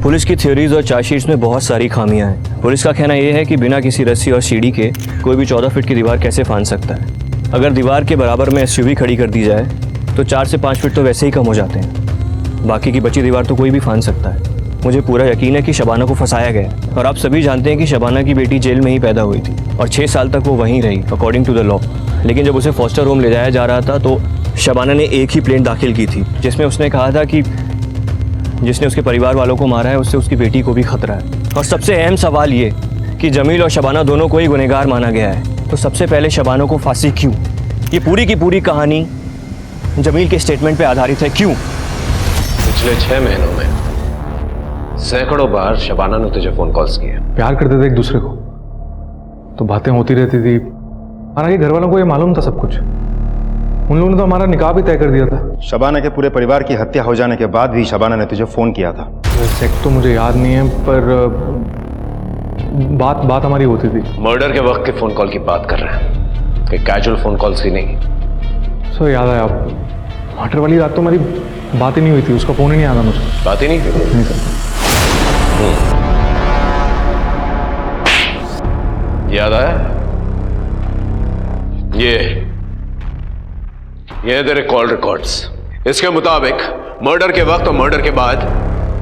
पुलिस की थ्योरीज और चार्जशीट्स में बहुत सारी खामियां हैं। पुलिस का कहना यह है कि बिना किसी रस्सी और सीढ़ी के कोई भी 14 फीट की दीवार कैसे फांद सकता है। अगर दीवार के बराबर में एसयूवी खड़ी कर दी जाए तो 4 से 5 फीट तो वैसे ही कम हो जाते हैं। बाकी की बची दीवार तो कोई भी फांद सकता है। मुझे पूरा यकीन है कि शबाना को फंसाया गया, और आप सभी जानते हैं कि शबाना की बेटी जेल में ही पैदा हुई थी और 6 साल तक वो वहीं रही अकॉर्डिंग टू द लॉ। लेकिन जब उसे फॉस्टर होम ले जाया जा रहा था तो शबाना ने एक ही प्लेन दाखिल की थी जिसमें उसने कहा था कि जिसने उसके परिवार वालों को मारा है उससे उसकी बेटी को भी खतरा है। और सबसे अहम सवाल ये कि जमील और शबाना दोनों को ही गुनहगार माना गया है, तो सबसे पहले शबाना को फांसी क्यों? ये पूरी की पूरी कहानी जमील के स्टेटमेंट पे आधारित है। क्यों? पिछले 6 महीनों में सैकड़ों बार शबाना ने तुझे फोन कॉल्स किए। प्यार करते थे एक दूसरे को तो बातें होती रहती थी। हालांकि घर वालों को ये मालूम था सब कुछ, उन लोगों ने तो हमारा निकाह भी तय कर दिया था। शबाना के पूरे परिवार की हत्या हो जाने के बाद भी शबाना ने तुझे फोन किया था। एग्जैक्ट तो मुझे याद नहीं है, पर बात हमारी होती थी। मर्डर के वक्त के फोन कॉल की बात कर रहे हैं, कि कैजुअल फोन कॉल्स की नहीं। सो याद है आप मर्डर वाली रात तो हमारी बात ही नहीं हुई थी, उसका फ़ोन ही नहीं आया मुझे। बात ही नहीं सर। याद आया? ये तेरे कॉल रिकॉर्ड्स। इसके मुताबिक मर्डर के वक्त और मर्डर के बाद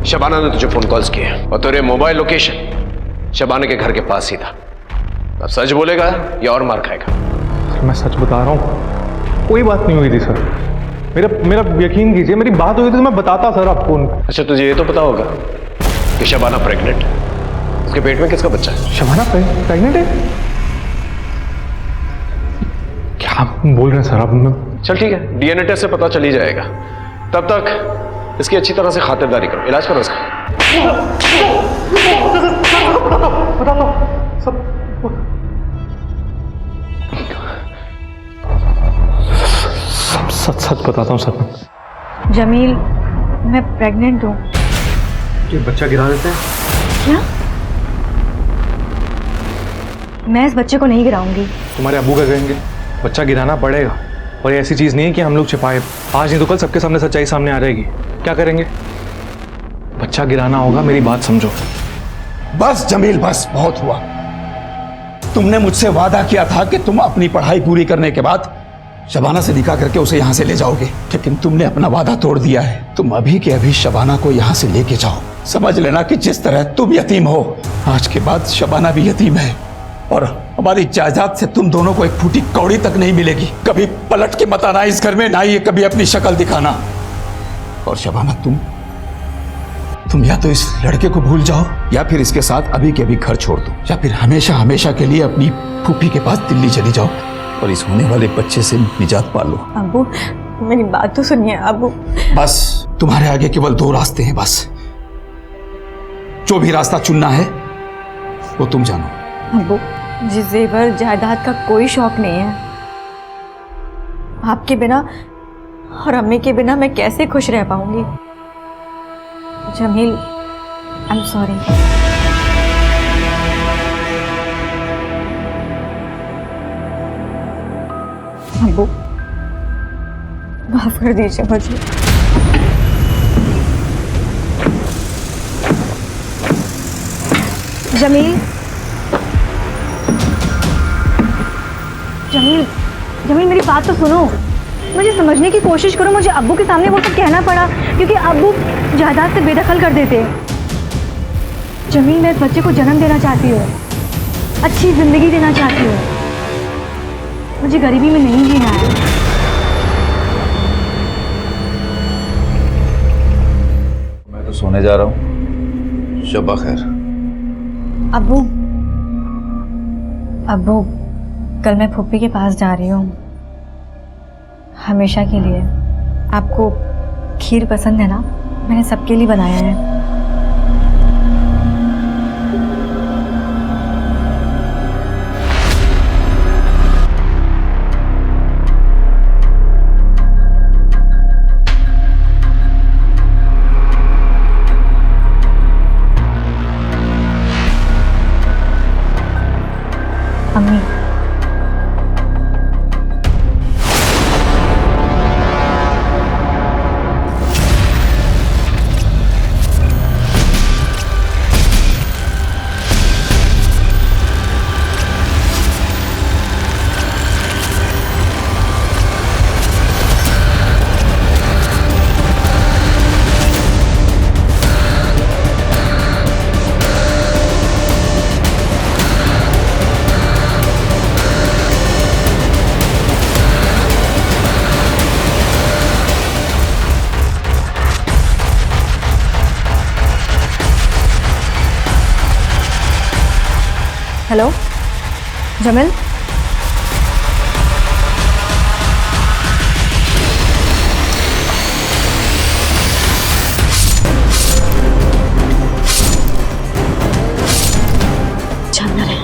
शबाना ने तुझे फोन कॉल्स किए और तेरे मोबाइल लोकेशन शबाना के घर के पास ही था। अब सच बोलेगा या और मार खाएगा? मैं सच बता रहा हूँ, कोई बात नहीं हुई थी सर। मेरा यकीन कीजिए, मेरी बात हुई थी तो मैं बताता सर आपको। अच्छा, तुझे ये तो पता होगा कि शबाना प्रेग्नेंट है। उसके पेट में किसका बच्चा है? शबाना प्रेग्नेंट है? क्या बोल रहे हैं सर आप? चल ठीक है, डीएनए टेस्ट से पता चल ही जाएगा। तब तक इसकी अच्छी तरह से खातिरदारी करो, इलाज करो इसका। सच बताता हूँ सर। जमील, मैं प्रेग्नेंट हूँ। ये बच्चा गिरा देते हैं? क्या? मैं इस बच्चे को नहीं गिराऊंगी। तुम्हारे अब्बू का कहेंगे, बच्चा गिराना पड़ेगा। और ये ऐसी चीज़ नहीं है कि हम लोग छिपाए, आज नहीं तो कल सबके सामने सच्चाई सामने आ जाएगी। क्या करेंगे? बच्चा गिराना होगा, मेरी बात समझो। बस जमील, बस बहुत हुआ। तुमने मुझसे वादा किया था कि तुम अपनी पढ़ाई पूरी करने के बाद शबाना से निकाह करके उसे यहाँ से ले जाओगे, लेकिन तुमने अपना वादा तोड़ दिया है। तुम अभी के अभी शबाना को यहाँ से लेके जाओ। समझ लेना कि जिस तरह तुम यतीम हो, आज के बाद शबाना भी यतीम है और हमारी जायदाद से तुम दोनों को एक फूटी कौड़ी तक नहीं मिलेगी। कभी पलट के मत आना इस घर में, ना ये कभी अपनी शक्ल दिखाना। और शबाना, तुम या तो इस लड़के को भूल जाओ या फिर इसके साथ अभी के अभी घर छोड़ दो, या फिर हमेशा हमेशा के लिए अपनी फूफी के पास दिल्ली चली जाओ और इस होने वाले बच्चे से निजात पा लो। अब्बू, मेरी बात तो सुनिए अब्बू। बस तुम्हारे आगे केवल दो रास्ते हैं, बस जो भी रास्ता चुनना है वो तुम जानो। अब्बू, जिस जेवर जायदाद का कोई शौक नहीं है। आपके बिना और अम्मी के बिना मैं कैसे खुश रह पाऊंगी? Jameel, I am sorry. अब्बू, माफ कर दीजिए मुझे। जमील, जमील, जमील, मेरी बात तो सुनो। मुझे समझने की कोशिश करो। मुझे अब्बू के सामने वो सब कहना पड़ा क्योंकि अब्बू जायदाद से बेदखल कर देते। जमील, मैं इस बच्चे को जन्म देना चाहती हूँ, अच्छी जिंदगी देना चाहती हूँ। मुझे गरीबी में नहीं जीना है। मैं तो सोने जा रहा हूँ। शब्बा खैर। अब्बू, अब्बू, कल मैं फूफी के पास जा रही हूँ, हमेशा के लिए। आपको खीर पसंद है ना? मैंने सबके लिए बनाया है। अम्मी, हेलो जमील, जानना है।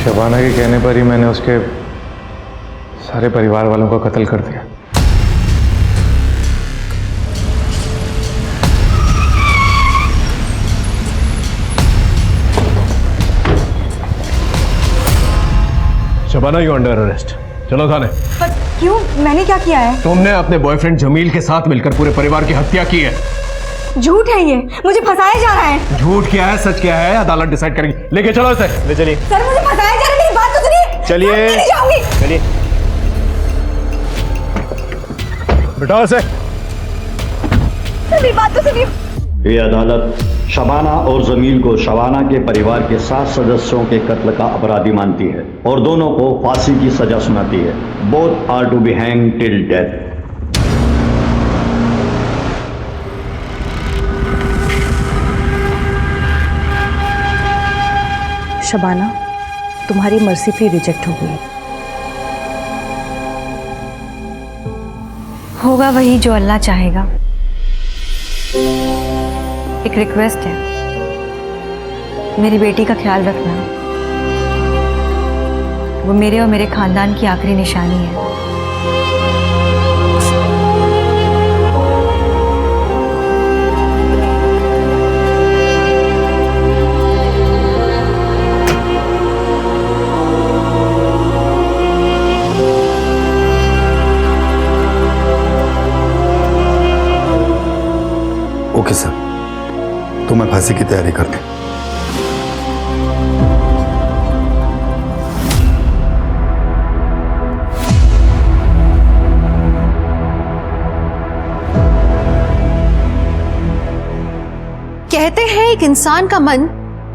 शबाना के कहने पर ही मैंने उसके सारे परिवार वालों का कत्ल कर दिया। Shabana you under arrest. चलो थाने। पर क्यों? मैंने क्या किया है? तुमने अपने बॉयफ्रेंड जमील के साथ मिलकर पूरे परिवार की हत्या की है। झूठ है ये, मुझे फंसाया जा रहा है। झूठ क्या है सच क्या है अदालत डिसाइड करेगी। लेके चलो इसे, ले चलिए। सर मुझे फंसाया जा रहा है, मेरी बात तो सुनिए। चलिए। मैं नहीं जाऊंगी। चलिए बिठाओ इसे। सर मेरी बात तो सुनिए। ये अदालत शबाना और जमील को शबाना के परिवार के 7 सदस्यों के कत्ल का अपराधी मानती है और दोनों को फांसी की सजा सुनाती है। Both are to be hang till death. Shabana, तुम्हारी मर्सी प्ली रिजेक्ट हो गई। होगा वही जो अल्लाह चाहेगा। एक रिक्वेस्ट है, मेरी बेटी का ख्याल रखना। वो मेरे और मेरे खानदान की आखिरी निशानी है। ओके सर, तो मैं फांसी की तैयारी कर लूं। कहते हैं एक इंसान का मन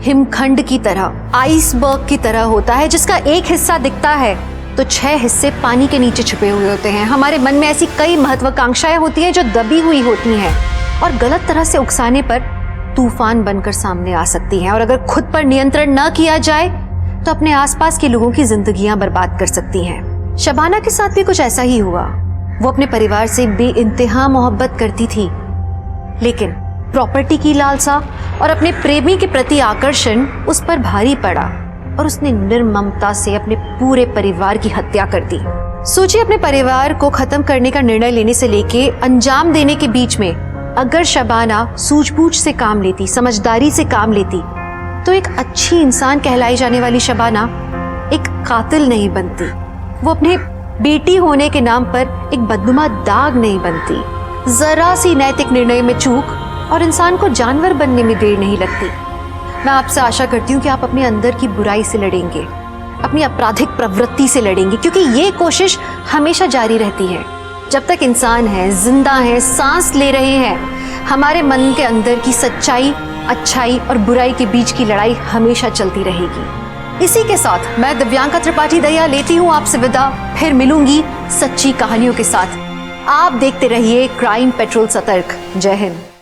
हिमखंड की तरह, आइसबर्ग की तरह होता है, जिसका एक हिस्सा दिखता है तो 6 हिस्से पानी के नीचे छुपे हुए होते हैं। हमारे मन में ऐसी कई महत्वाकांक्षाएं होती हैं जो दबी हुई होती हैं और गलत तरह से उकसाने पर तूफान बनकर सामने आ सकती हैं, और अगर खुद पर नियंत्रण न किया जाए तो अपने आसपास के लोगों की जिंदगियां बर्बाद कर सकती हैं। शबाना के साथ भी कुछ ऐसा ही हुआ। वो अपने परिवार से बेइंतहा मोहब्बत करती थी, लेकिन प्रॉपर्टी की लालसा और अपने प्रेमी के प्रति आकर्षण उस पर भारी पड़ा और उसने निर्ममता से अपने पूरे परिवार की हत्या कर दी। सोचिए, अपने परिवार को खत्म करने का निर्णय लेने से लेके अंजाम देने के बीच में अगर शबाना सूझबूझ से काम लेती, समझदारी से काम लेती, तो एक अच्छी इंसान कहलाई जाने वाली शबाना एक कातिल नहीं बनती। वो अपने बेटी होने के नाम पर एक बदनुमा दाग नहीं बनती। जरा सी नैतिक निर्णय में चूक और इंसान को जानवर बनने में देर नहीं लगती। मैं आपसे आशा करती हूँ कि आप अपने अंदर की बुराई से लड़ेंगे, अपनी आपराधिक प्रवृत्ति से लड़ेंगे, क्योंकि ये कोशिश हमेशा जारी रहती है। जब तक इंसान है, जिंदा है, सांस ले रहे हैं, हमारे मन के अंदर की सच्चाई, अच्छाई और बुराई के बीच की लड़ाई हमेशा चलती रहेगी। इसी के साथ मैं दिव्यांका त्रिपाठी दया लेती हूँ आपसे विदा। फिर मिलूंगी सच्ची कहानियों के साथ। आप देखते रहिए क्राइम पेट्रोल सतर्क। जय हिंद।